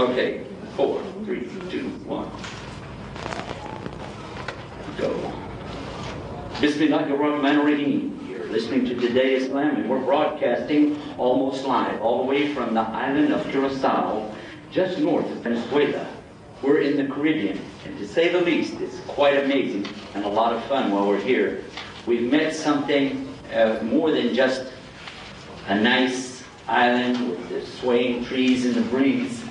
Okay, 4, 3, 2, 1. Go. Bismillahirrahmanirrahim. You're listening to Today Islam, and we're broadcasting almost live, all the way from the island of Curacao, just north of Venezuela. We're in the Caribbean, and to say the least, it's quite amazing and a lot of fun while we're here. We've met something more than just a nice island with the swaying trees and the breeze.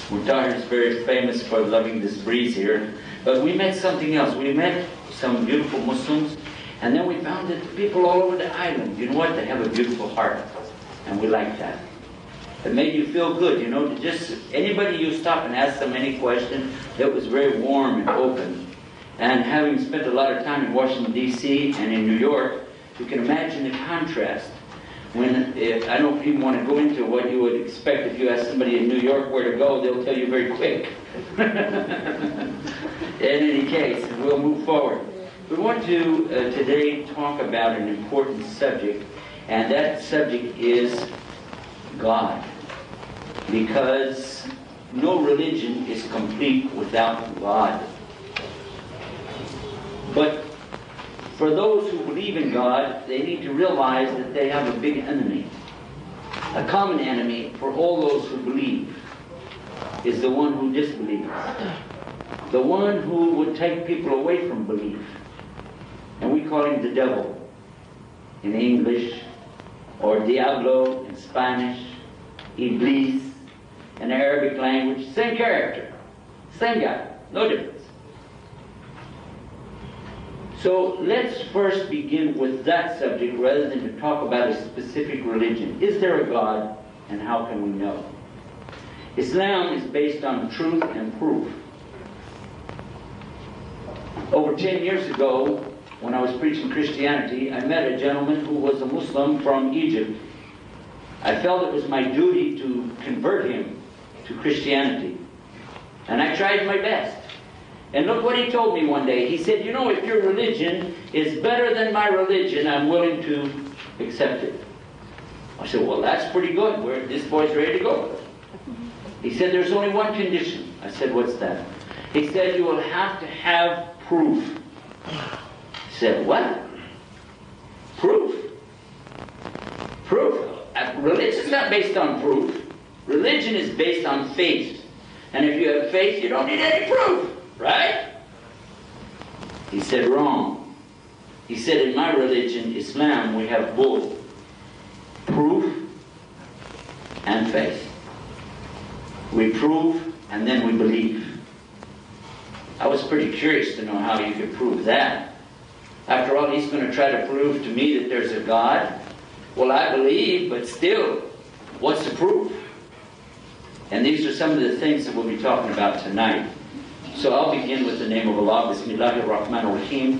Qatar is very famous for loving this breeze here. But we met something else. We met some beautiful Muslims, and then we found that people all over the island, you know what, they have a beautiful heart. And we like that. It made you feel good, you know, to just, anybody you stop and ask them any question, it was very warm and open. And having spent a lot of time in Washington, D.C. and in New York, you can imagine the contrast. When, I don't even want to go into what you would expect if you ask somebody in New York where to go, they'll tell you very quick. In any case, we'll move forward. We want to today talk about an important subject, and that subject is God. Because no religion is complete without God. But for those who believe in God, they need to realize that they have a big enemy. A common enemy for all those who believe is the one who disbelieves. The one who would take people away from belief. And we call him the devil in English, or Diablo in Spanish, Iblis in the Arabic language. Same character, same guy, no difference. So let's first begin with that subject rather than to talk about a specific religion. Is there a God, and how can we know? Islam is based on truth and proof. Over 10 years ago, when I was preaching Christianity, I met a gentleman who was a Muslim from Egypt. I felt it was my duty to convert him to Christianity. And I tried my best. And look what he told me one day. He said, you know, if your religion is better than my religion, I'm willing to accept it. I said, well, that's pretty good. This boy's ready to go. He said, there's only one condition. I said, what's that? He said, you will have to have proof. I said, what? Proof? Proof? Religion's not based on proof. Religion is based on faith. And if you have faith, you don't need any proof. Right? He said, wrong. He said, in my religion, Islam, we have both proof and faith. We prove and then we believe. I was pretty curious to know how you could prove that. After all, he's going to try to prove to me that there's a God. Well, I believe, but still, what's the proof? And these are some of the things that we'll be talking about tonight. So I'll begin with the name of Allah, Bismillahirrahmanirrahim,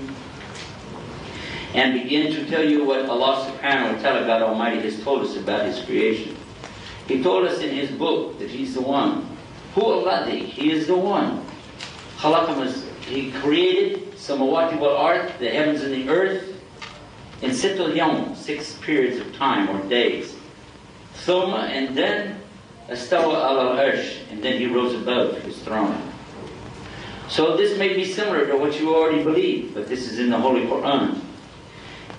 and begin to tell you what Allah subhanahu wa ta'ala, God Almighty, has told us about His creation. He told us in His book that He's the one. Hu Alladhi, He is the one. He created samawati wal ard, the heavens and the earth, in sittul yawm, 6 periods of time or days. Thumma, and then astawa ala al-arsh, and then He rose above His throne. So this may be similar to what you already believe, but this is in the Holy Quran.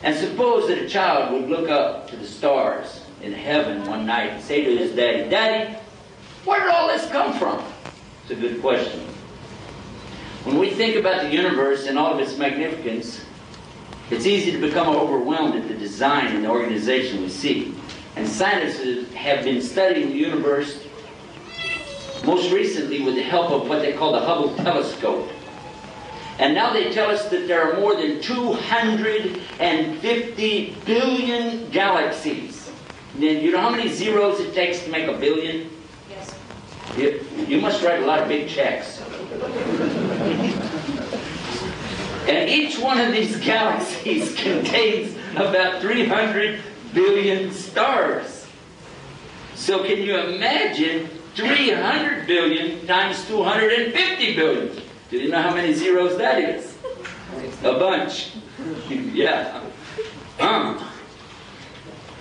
And suppose that a child would look up to the stars in heaven one night and say to his daddy, Daddy, where did all this come from? It's a good question. When we think about the universe and all of its magnificence, it's easy to become overwhelmed at the design and the organization we see. And scientists have been studying the universe most recently with the help of what they call the Hubble telescope. And now they tell us that there are more than 250 billion galaxies. Then you know how many zeros it takes to make a billion? Yes. You must write a lot of big checks. And each one of these galaxies contains about 300 billion stars. So can you imagine 300 billion times 250 billion? Do you know how many zeros that is? A bunch. Yeah.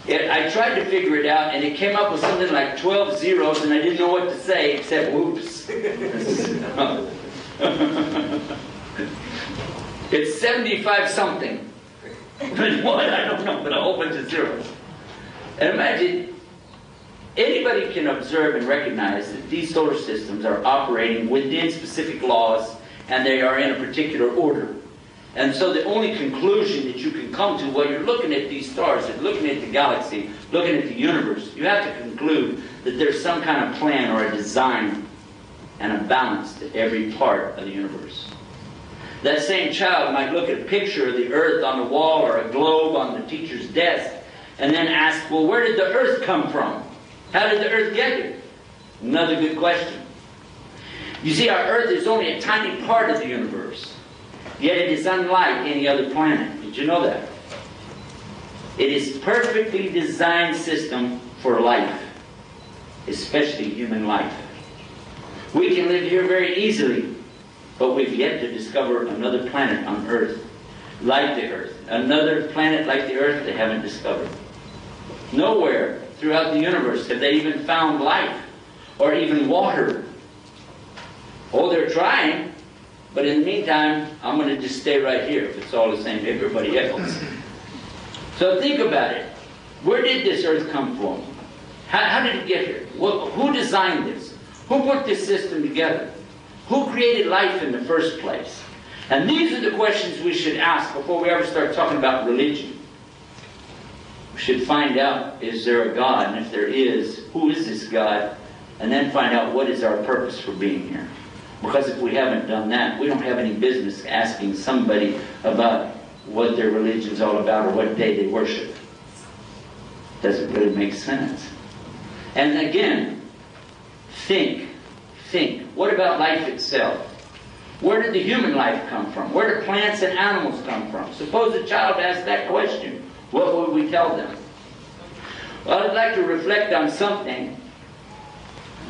I tried to figure it out, and it came up with something like 12 zeros, and I didn't know what to say except whoops. It's 75 something. But what? I don't know, but a whole bunch of zeros. And imagine, anybody can observe and recognize that these solar systems are operating within specific laws, and they are in a particular order. And so the only conclusion that you can come to while you're looking at these stars, and looking at the galaxy, looking at the universe, you have to conclude that there's some kind of plan or a design and a balance to every part of the universe. That same child might look at a picture of the earth on the wall or a globe on the teacher's desk and then ask, well, where did the earth come from? How did the earth get here? Another good question. You see, our earth is only a tiny part of the universe. Yet it is unlike any other planet. Did you know that? It is a perfectly designed system for life, especially human life. We can live here very easily, but we've yet to discover another planet on Earth like the Earth. Another planet like the Earth they haven't discovered. Nowhere throughout the universe have they even found life or even water. Oh, they're trying. But in the meantime, I'm going to just stay right here if it's all the same to everybody else. So think about it. Where did this earth come from? How did it get here? Who designed this? Who put this system together? Who created life in the first place? And these are the questions we should ask before we ever start talking about religion. We should find out, is there a God? And if there is, who is this God? And then find out what is our purpose for being here. Because if we haven't done that, we don't have any business asking somebody about what their religion's all about or what day they worship. Doesn't really make sense. And again, think. What about life itself? Where did the human life come from? Where do plants and animals come from? Suppose a child asked that question. What would we tell them? Well, I'd like to reflect on something.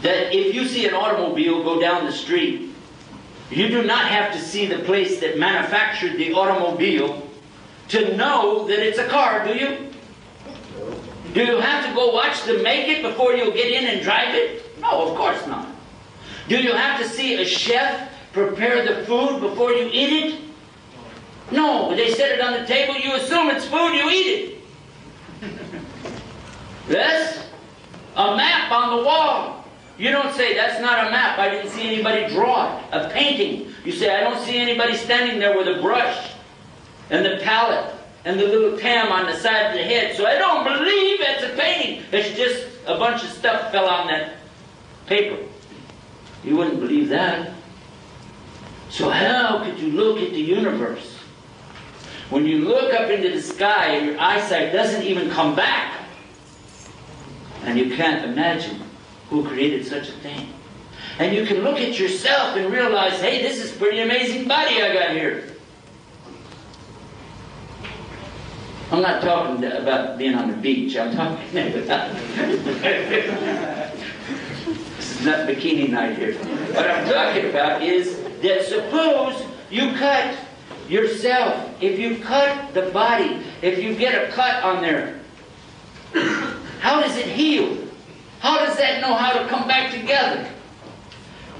That if you see an automobile go down the street, you do not have to see the place that manufactured the automobile to know that it's a car, do you? Do you have to go watch them make it before you'll get in and drive it? No, of course not. Do you have to see a chef prepare the food before you eat it? No, they set it on the table, you assume it's food, you eat it. Yes? A map on the wall. You don't say, that's not a map, I didn't see anybody draw it. A painting. You say, I don't see anybody standing there with a brush and the palette and the little tam on the side of the head, so I don't believe it's a painting. It's just a bunch of stuff fell on that paper. You wouldn't believe that. So how could you look at the universe when you look up into the sky and your eyesight doesn't even come back? And you can't imagine who created such a thing. And you can look at yourself and realize, hey, this is a pretty amazing body I got here. I'm not talking about being on the beach. I'm talking about... This is not bikini night here. What I'm talking about is that suppose you cut yourself. If you cut the body, if you get a cut on there, how does it heal? How does that know how to come back together?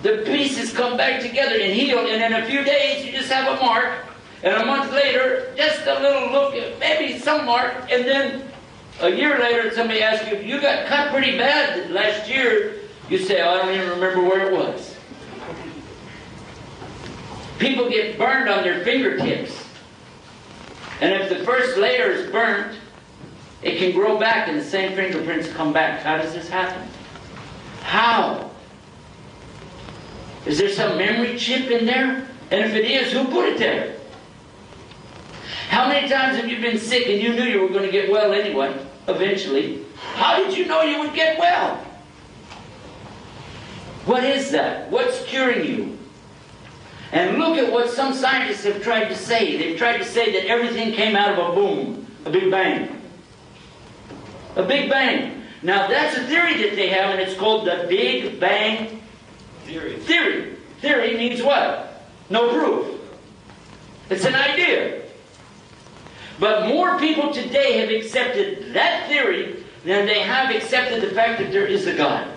The pieces come back together and heal, and in a few days you just have a mark, and a month later, just a little look, maybe some mark, and then a year later somebody asks you, you got cut pretty bad last year. You say, oh, I don't even remember where it was. People get burned on their fingertips. And if the first layer is burnt, it can grow back and the same fingerprints come back. How does this happen? How? Is there some memory chip in there? And if it is, who put it there? How many times have you been sick and you knew you were going to get well anyway, eventually? How did you know you would get well? What is that? What's curing you? And look at what some scientists have tried to say. They've tried to say that everything came out of a boom, a big bang. A big bang. Now that's a theory that they have, and it's called the Big Bang Theory. Theory means what? No proof. It's an idea. But more people today have accepted that theory than they have accepted the fact that there is a God.